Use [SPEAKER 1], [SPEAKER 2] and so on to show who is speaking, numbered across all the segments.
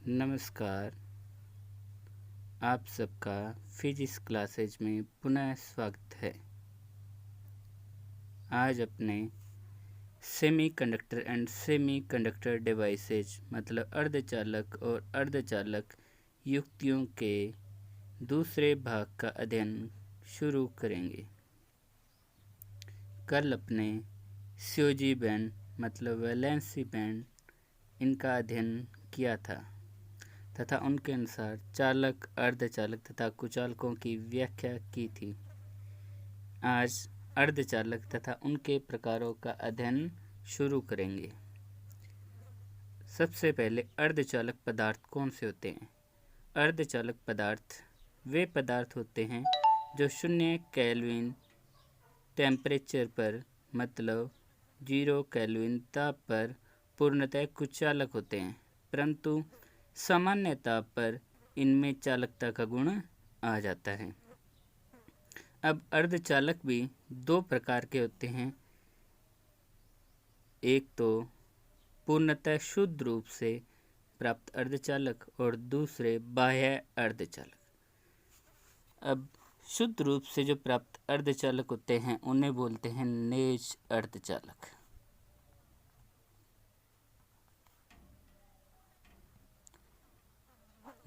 [SPEAKER 1] नमस्कार। आप सबका फिजिक्स क्लासेज में पुनः स्वागत है। आज अपने सेमीकंडक्टर एंड सेमीकंडक्टर डिवाइसेज मतलब अर्धचालक और अर्धचालक युक्तियों के दूसरे भाग का अध्ययन शुरू करेंगे। कल अपने सीओजी बैंड मतलब वैलेंसी बैंड इनका अध्ययन किया था तथा उनके अनुसार चालक, अर्धचालक तथा कुचालकों की व्याख्या की थी। आज अर्धचालक तथा उनके प्रकारों का अध्ययन शुरू करेंगे। सबसे पहले अर्धचालक पदार्थ कौन से होते हैं? अर्धचालक पदार्थ वे पदार्थ होते हैं जो 0 केल्विन टेम्परेचर पर मतलब 0 केल्विन ताप पर पूर्णतः कुचालक होते हैं, परंतु सामान्य ताप पर इनमें चालकता का गुण आ जाता है। अब अर्धचालक भी दो प्रकार के होते हैं, एक तो पूर्णतः शुद्ध रूप से प्राप्त अर्धचालक और दूसरे बाह्य अर्धचालक। अब शुद्ध रूप से जो प्राप्त अर्धचालक होते हैं उन्हें बोलते हैं नेज अर्धचालक।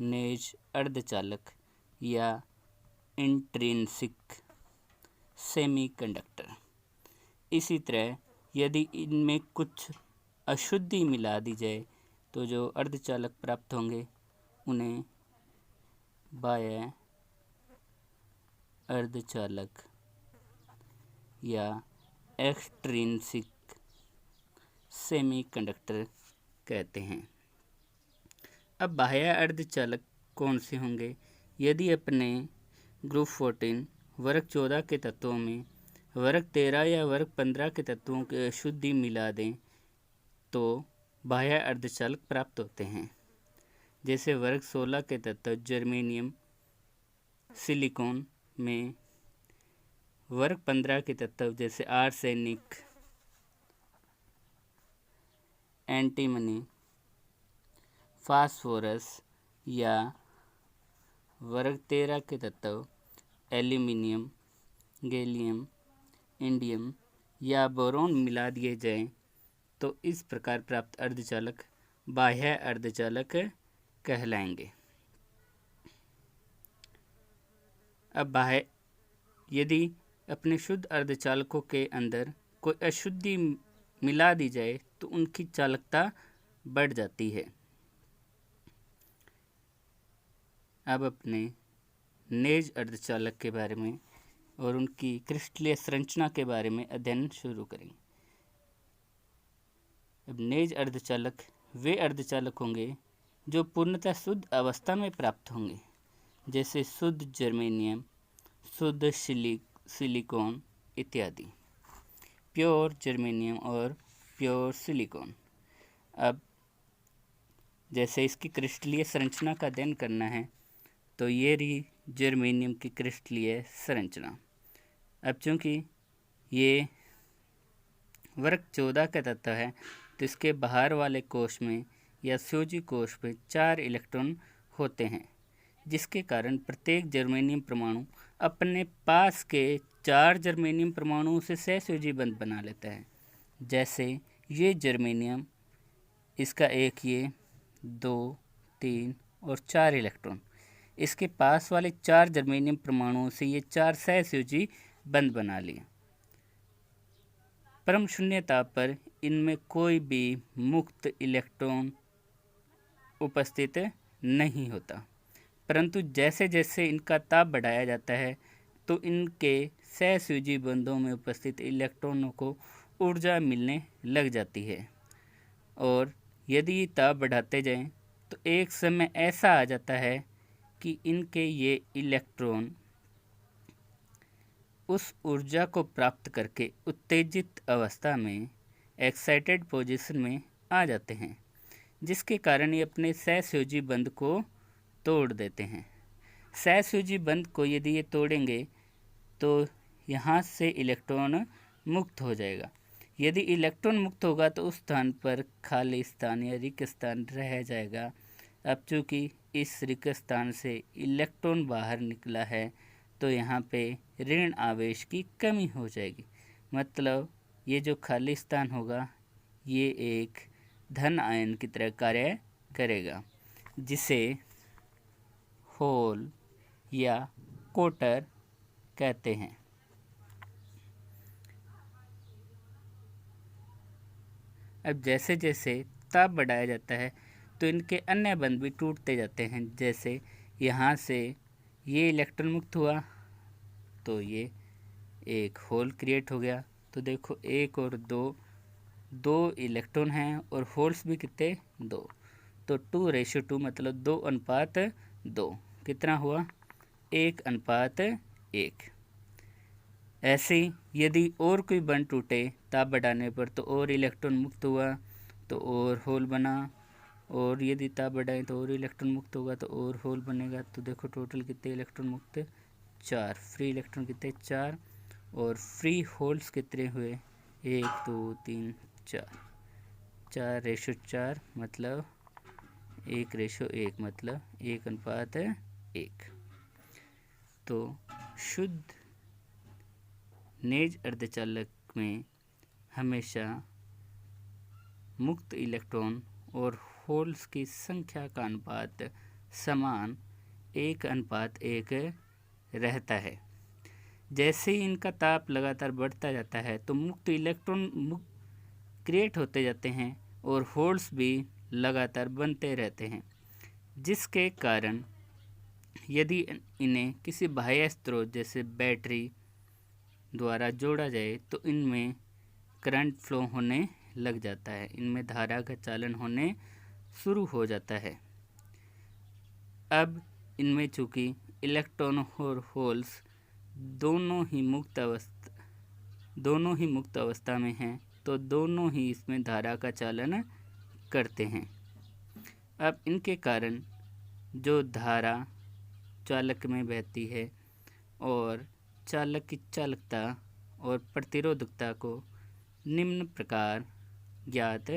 [SPEAKER 1] नेज अर्धचालक या इंट्रिंसिक सेमीकंडक्टर। इसी तरह यदि इनमें कुछ अशुद्धि मिला दी जाए तो जो अर्धचालक प्राप्त होंगे उन्हें बाह्य अर्धचालक या एक्सट्रिंसिक सेमीकंडक्टर कहते हैं। अब बाह्य अर्धचालक कौन से होंगे? यदि अपने ग्रुप 14 वर्ग 14 के तत्वों में वर्ग 13 या वर्ग 15 के तत्वों की अशुद्धि मिला दें तो बाह्य अर्धचालक प्राप्त होते हैं। जैसे वर्ग 16 के तत्व जर्मेनियम, सिलिकॉन में वर्ग 15 के तत्व जैसे आर्सेनिक, एंटीमनी, फास्फोरस या वर्ग 13 के तत्व एल्यूमिनियम, गैलियम, इंडियम या बोरोन मिला दिए जाएं तो इस प्रकार प्राप्त अर्धचालक बाह्य अर्धचालक कहलाएंगे। अब बाह्य यदि अपने शुद्ध अर्धचालकों के अंदर कोई अशुद्धि मिला दी जाए तो उनकी चालकता बढ़ जाती है। अब अपने नेज अर्धचालक के बारे में और उनकी क्रिस्टलीय संरचना के बारे में अध्ययन शुरू करेंगे। अब नेज अर्धचालक वे अर्धचालक होंगे जो पूर्णतः शुद्ध अवस्था में प्राप्त होंगे, जैसे शुद्ध जर्मेनियम, शुद्ध सिलिकॉन इत्यादि, प्योर जर्मेनियम और प्योर सिलिकॉन। अब जैसे इसकी क्रिस्टलीय संरचना का अध्ययन करना है तो ये रही जर्मेनियम की क्रिस्टलीय संरचना। अब चूँकि ये वर्ग 14 का तत्व है तो इसके बाहर वाले कोश में या सीओजी कोश में 4 इलेक्ट्रॉन होते हैं, जिसके कारण प्रत्येक जर्मेनियम परमाणु अपने पास के 4 जर्मेनियम परमाणुओं से सहसंयोजी बंध बना लेता है। जैसे ये जर्मेनियम, इसका एक ये 2, 3 और 4 इलेक्ट्रॉन, इसके पास वाले 4 जर्मेनियम परमाणुओं से ये 4 सहसंयोजी बंध बना लिए। परम शून्य ताप पर इनमें कोई भी मुक्त इलेक्ट्रॉन उपस्थित नहीं होता, परंतु जैसे जैसे इनका ताप बढ़ाया जाता है तो इनके सहसंयोजी बंधों में उपस्थित इलेक्ट्रॉनों को ऊर्जा मिलने लग जाती है और यदि ताप बढ़ाते जाएं तो एक समय ऐसा आ जाता है कि इनके ये इलेक्ट्रॉन उस ऊर्जा को प्राप्त करके उत्तेजित अवस्था में एक्साइटेड पोजीशन में आ जाते हैं, जिसके कारण ये अपने सहसंयोजी बंध को तोड़ देते हैं। सहसंयोजी बंध को यदि ये तोड़ेंगे तो यहाँ से इलेक्ट्रॉन मुक्त हो जाएगा। यदि इलेक्ट्रॉन मुक्त होगा तो उस स्थान पर खाली स्थान या रिक्त स्थान रह जाएगा अब चूँकि इस रिक्त स्थान से इलेक्ट्रॉन बाहर निकला है तो यहाँ पे ऋण आवेश की कमी हो जाएगी, मतलब ये जो खाली स्थान होगा ये एक धन आयन की तरह कार्य करेगा, जिसे होल या कोटर कहते हैं। अब जैसे जैसे ताप बढ़ाया जाता है तो इनके अन्य बंध भी टूटते जाते हैं। जैसे यहाँ से ये इलेक्ट्रॉन मुक्त हुआ तो ये एक होल क्रिएट हो गया। तो देखो एक और दो इलेक्ट्रॉन हैं और होल्स भी कितने, 2। तो 2:2 मतलब 2:2 कितना हुआ, 1:1। ऐसे ही यदि और कोई बंध टूटे ताप बढ़ाने पर तो और इलेक्ट्रॉन मुक्त हुआ तो और होल बना, और यदि ताप बढ़ाएं तो और इलेक्ट्रॉन मुक्त होगा तो और होल बनेगा। तो देखो टोटल कितने इलेक्ट्रॉन मुक्त, 4। फ्री इलेक्ट्रॉन कितने, 4। और फ्री होल्स कितने हुए, 1 2 3 4। 4:4 मतलब 1:1 मतलब 1:1। तो शुद्ध नेज अर्धचालक में हमेशा मुक्त इलेक्ट्रॉन और होल्स की संख्या का अनुपात समान 1:1 रहता है। जैसे ही इनका ताप लगातार बढ़ता जाता है तो मुक्त इलेक्ट्रॉन क्रिएट होते जाते हैं और होल्स भी लगातार बनते रहते हैं, जिसके कारण यदि इन्हें किसी बाह्य स्रोत जैसे बैटरी द्वारा जोड़ा जाए तो इनमें करंट फ्लो होने लग जाता है, इनमें धारा का चालन होने शुरू हो जाता है। अब इनमें चूँकि इलेक्ट्रॉन और होल्स दोनों ही मुक्त अवस्था में हैं तो दोनों ही इसमें धारा का चालन करते हैं। अब इनके कारण जो धारा चालक में बहती है और चालक की चालकता और प्रतिरोधकता को निम्न प्रकार ज्ञात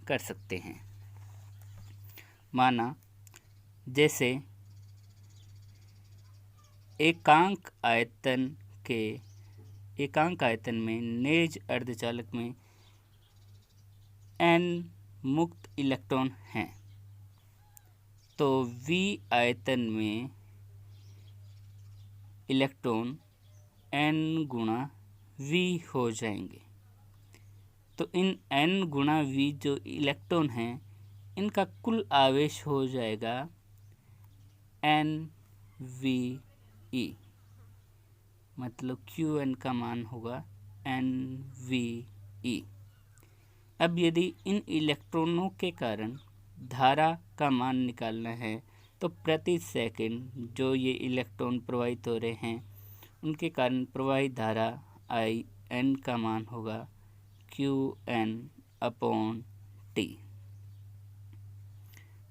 [SPEAKER 1] कर सकते हैं। माना जैसे एकांक आयतन में नेज अर्धचालक में n मुक्त इलेक्ट्रॉन हैं तो V आयतन में इलेक्ट्रॉन n गुणा V हो जाएंगे। तो इन n गुणा V जो इलेक्ट्रॉन हैं इनका कुल आवेश हो जाएगा NVE, मतलब Qn का मान होगा NVE। अब यदि इन इलेक्ट्रॉनों के कारण धारा का मान निकालना है तो प्रति सेकंड जो ये इलेक्ट्रॉन प्रवाहित हो रहे हैं उनके कारण प्रवाहित धारा IN का मान होगा Qn/T।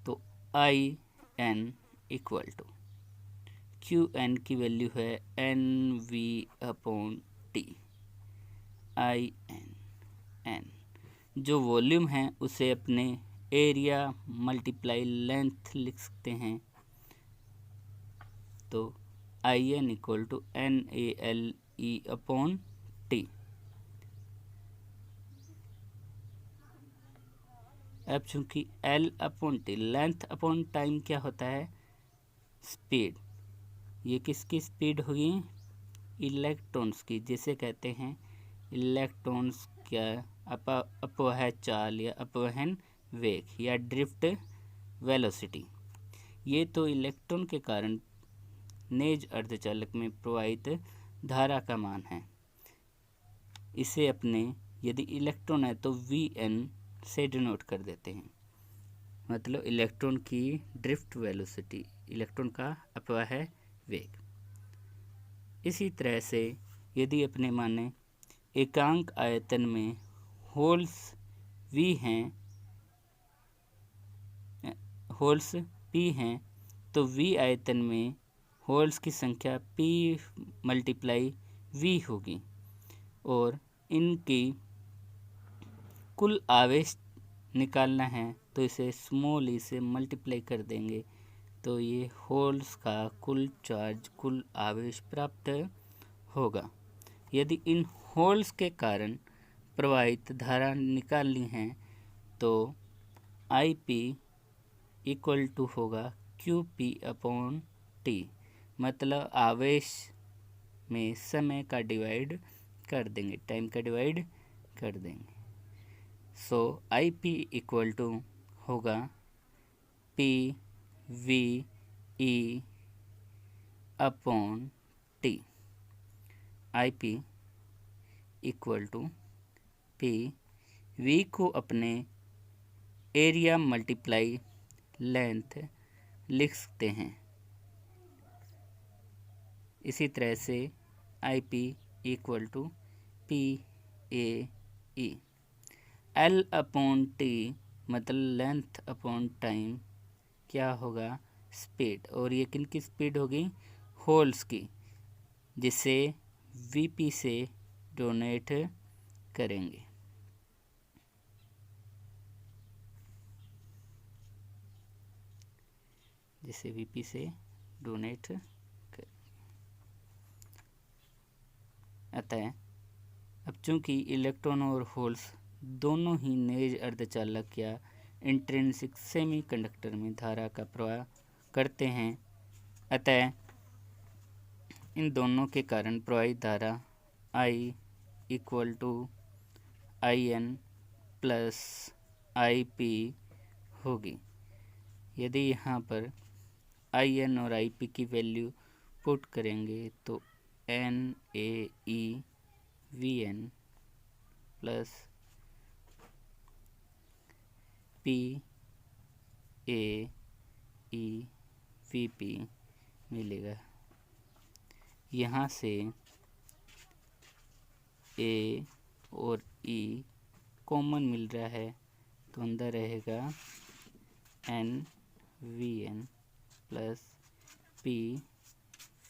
[SPEAKER 1] तो IN इक्वल टू Qn की वैल्यू है NV/T। IN जो वॉल्यूम है उसे अपने एरिया मल्टीप्लाई लेंथ लिख सकते हैं। तो IN इक्वल टू NALE/T। अब चूंकि L/T लेंथ अपॉन टाइम क्या होता है, स्पीड। ये किसकी स्पीड होगी, इलेक्ट्रॉन्स की, जिसे कहते हैं इलेक्ट्रॉन्स क्या अपवह चाल या अपवहन वेग या ड्रिफ्ट वेलोसिटी। ये तो इलेक्ट्रॉन के कारण नेज अर्धचालक में प्रवाहित धारा का मान है। इसे अपने यदि इलेक्ट्रॉन है तो Vn से डिनोट कर देते हैं, मतलब इलेक्ट्रॉन की ड्रिफ्ट वेलोसिटी, इलेक्ट्रॉन का अपवह वेग। इसी तरह से यदि अपने माने एकांक आयतन में होल्स V हैं, होल्स P हैं तो V आयतन में होल्स की संख्या P×V होगी और इनकी कुल आवेश निकालना है तो इसे स्मॉल ई से मल्टीप्लाई कर देंगे तो ये होल्स का कुल चार्ज, कुल आवेश प्राप्त होगा। यदि इन होल्स के कारण प्रवाहित धारा निकालनी है तो आई पी इक्वल टू होगा क्यू पी अपॉन टी, मतलब आवेश में समय का डिवाइड कर देंगे, टाइम का डिवाइड कर देंगे। So I P equal to होगा P V E upon T. I P equal to P, V को अपने एरिया मल्टीप्लाई लेंथ लिख सकते हैं। इसी तरह से I P equal to P A E. L upon T मतलब लेंथ अपॉन टाइम क्या होगा, स्पीड, और ये किन की स्पीड होगी, होल्स की, जिसे वीपी से डोनेट करेंगे। जिसे वीपी से डोनेट करेंगे। अतः अब चूंकि इलेक्ट्रॉन और होल्स दोनों ही नेज अर्धचालक या इंट्रिंसिक सेमीकंडक्टर में धारा का प्रवाह करते हैं, अतः इन दोनों के कारण प्रवाहित धारा I equal to I N plus I P होगी। यदि यहाँ पर आई एन और आई पी की वैल्यू पुट करेंगे तो N A E V N plus P A E V P मिलेगा। यहाँ से ए और ई कॉमन मिल रहा है तो अंदर रहेगा N V N plus P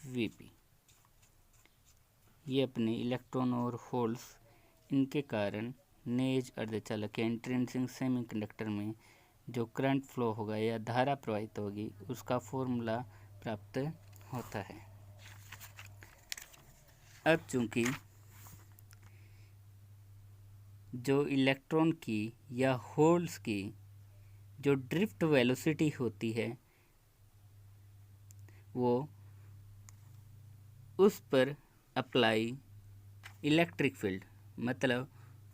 [SPEAKER 1] V P. ये अपने इलेक्ट्रॉन और होल्स, इनके कारण नेज अर्धचालक या इंट्रिंसिक सेमीकंडक्टर में जो करंट फ्लो होगा या धारा प्रवाहित होगी उसका फॉर्मूला प्राप्त होता है। अब चूंकि जो इलेक्ट्रॉन की या होल्स की जो ड्रिफ्ट वेलोसिटी होती है वो उस पर अप्लाई इलेक्ट्रिक फील्ड, मतलब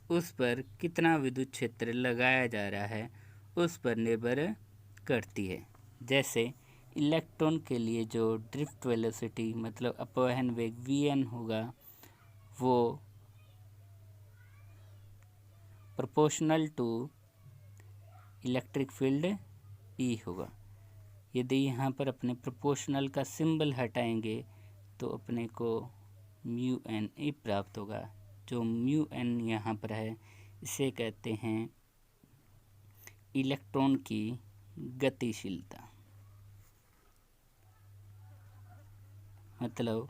[SPEAKER 1] उस पर कितना विद्युत क्षेत्र लगाया जा रहा है उस पर निर्भर करती है। जैसे इलेक्ट्रॉन के लिए जो ड्रिफ्ट वेलोसिटी मतलब अपवहन वेग वी होगा वो proportional to electric field E होगा। यदि यहाँ पर अपने प्रोपोर्शनल का सिंबल हटाएंगे तो अपने को म्यू एन ई प्राप्त होगा। जो म्यू एन यहाँ पर है इसे कहते हैं इलेक्ट्रॉन की गतिशीलता, मतलब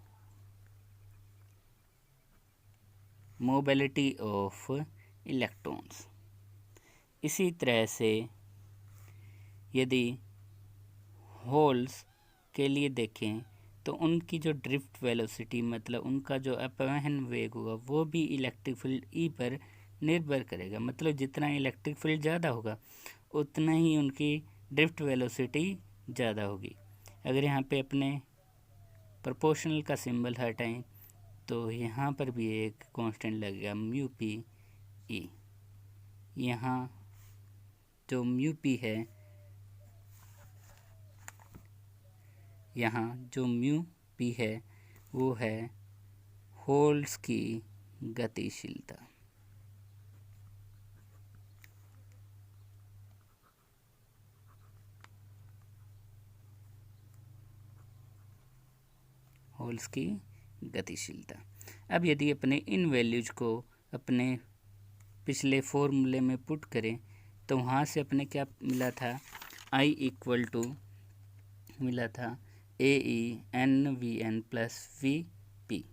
[SPEAKER 1] मोबिलिटी ऑफ इलेक्ट्रॉन्स। इसी तरह से यदि होल्स के लिए देखें तो उनकी जो ड्रिफ्ट वेलोसिटी मतलब उनका जो अपवहन वेग होगा वो भी इलेक्ट्रिक फील्ड ई पर निर्भर करेगा। मतलब जितना इलेक्ट्रिक फील्ड ज़्यादा होगा उतना ही उनकी ड्रिफ्ट वेलोसिटी ज़्यादा होगी। अगर यहाँ पे अपने प्रोपोर्शनल का सिंबल हटाएं तो यहाँ पर भी एक कांस्टेंट लगेगा म्यू पी ई। यहाँ जो म्यू पी है, यहाँ जो म्यू पी है वो है होल्स की गतिशीलता। होल्स की गतिशीलता। अब यदि अपने इन वैल्यूज को अपने पिछले फॉर्मूले में पुट करें तो वहाँ से अपने क्या मिला था, आई इक्वल टू मिला था A E N V N plus V P.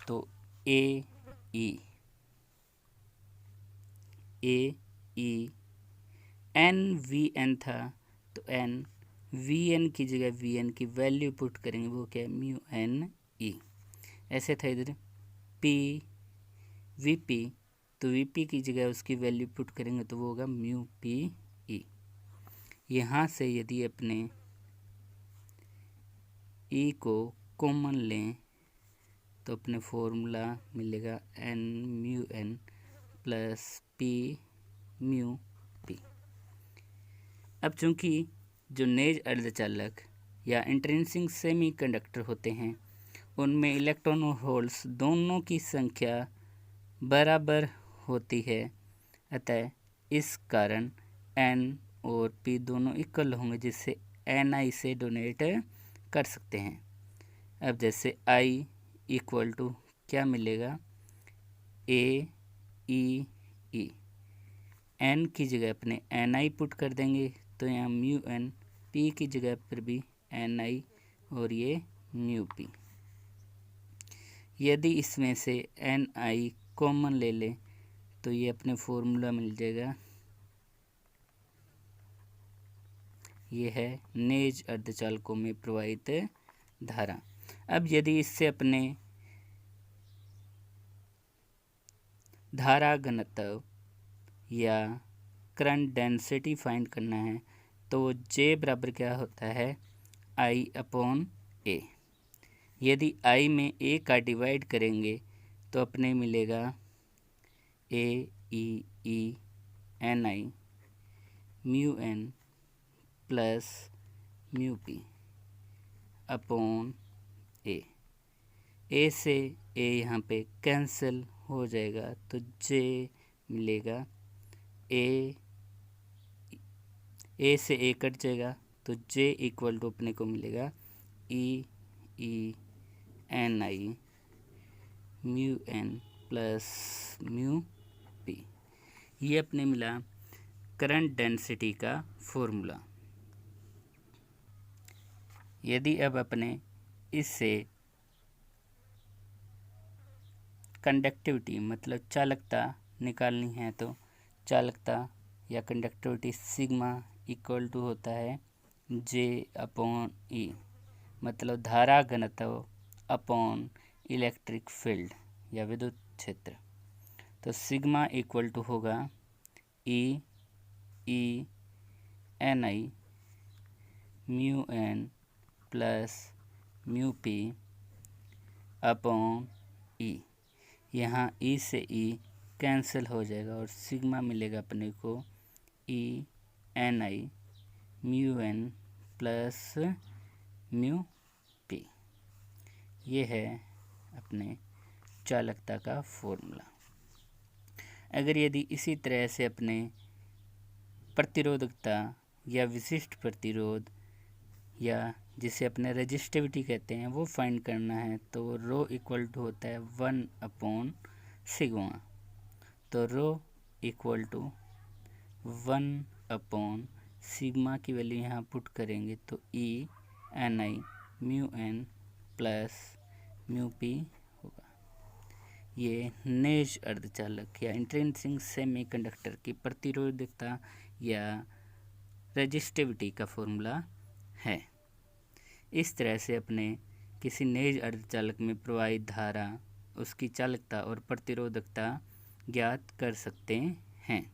[SPEAKER 1] तो A E N V N था, तो एन वी एन की जगह वी एन की वैल्यू पुट करेंगे, वो क्या है म्यू एन ई। ऐसे था इधर पी वी पी, तो वी पी की जगह उसकी वैल्यू पुट करेंगे तो वो होगा म्यू पी ई। यहाँ से यदि अपने ई को कॉमन लें तो अपने फॉर्मूला मिलेगा N mu N plus P mu P. अब चूंकि जो नेज अर्धचालक या इंट्रिंसिक सेमीकंडक्टर होते हैं उनमें इलेक्ट्रॉन और होल्स दोनों की संख्या बराबर होती है, अतः इस कारण एन और पी दोनों इक्वल होंगे, जिससे एन आई से डोनेट कर सकते हैं। अब जैसे आई इक्वल टू क्या मिलेगा ए ई ई, एन की जगह अपने एन आई पुट कर देंगे तो यहाँ म्यू एन, पी की जगह पर भी एन आई और ये म्यू पी। यदि इसमें से एन आई कॉमन ले लें तो ये अपने फॉर्मूला मिल जाएगा, ये है नेज अर्धचालकों में प्रवाहित धारा। अब यदि इससे अपने धारा घनत्व या करंट डेंसिटी फाइंड करना है तो जे बराबर क्या होता है आई अपॉन ए। यदि आई में ए का डिवाइड करेंगे तो अपने मिलेगा A E N I mu N plus mu P upon A. A से ए यहाँ पे कैंसिल हो जाएगा तो जे मिलेगा ए से ए कट जाएगा तो जे इक्वल टू अपने को मिलेगा E N I mu N plus mu P. ये अपने मिला करंट डेंसिटी का फॉर्मूला। यदि अब अपने इससे कंडक्टिविटी मतलब चालकता निकालनी है तो चालकता या कंडक्टिविटी सिग्मा इक्वल टू होता है जे अपॉन ई, मतलब धारा घनत्व अपॉन इलेक्ट्रिक फील्ड या विद्युत क्षेत्र। तो सिग्मा इक्वल टू होगा E N I mu N plus mu P upon E. यहाँ ई से ई कैंसिल हो जाएगा और सिग्मा मिलेगा अपने को E N I mu N plus mu P. ये है अपने चालकता का फॉर्मूला। अगर यदि इसी तरह से अपने प्रतिरोधकता या विशिष्ट प्रतिरोध या जिसे अपने रेजिस्टिविटी कहते हैं वो फाइंड करना है तो रो इक्वल टू होता है 1 अपॉन सिग्मा। तो rho equal to 1 upon sigma की वैल्यू यहाँ पुट करेंगे तो E N I mu N plus mu P होगा। ये नेज अर्धचालक या इंट्रिंसिक सेमीकंडक्टर की प्रतिरोधकता या रेजिस्टिविटी का फॉर्मूला है। इस तरह से अपने किसी नेज अर्धचालक में प्रवाहित धारा, उसकी चालकता और प्रतिरोधकता ज्ञात कर सकते हैं।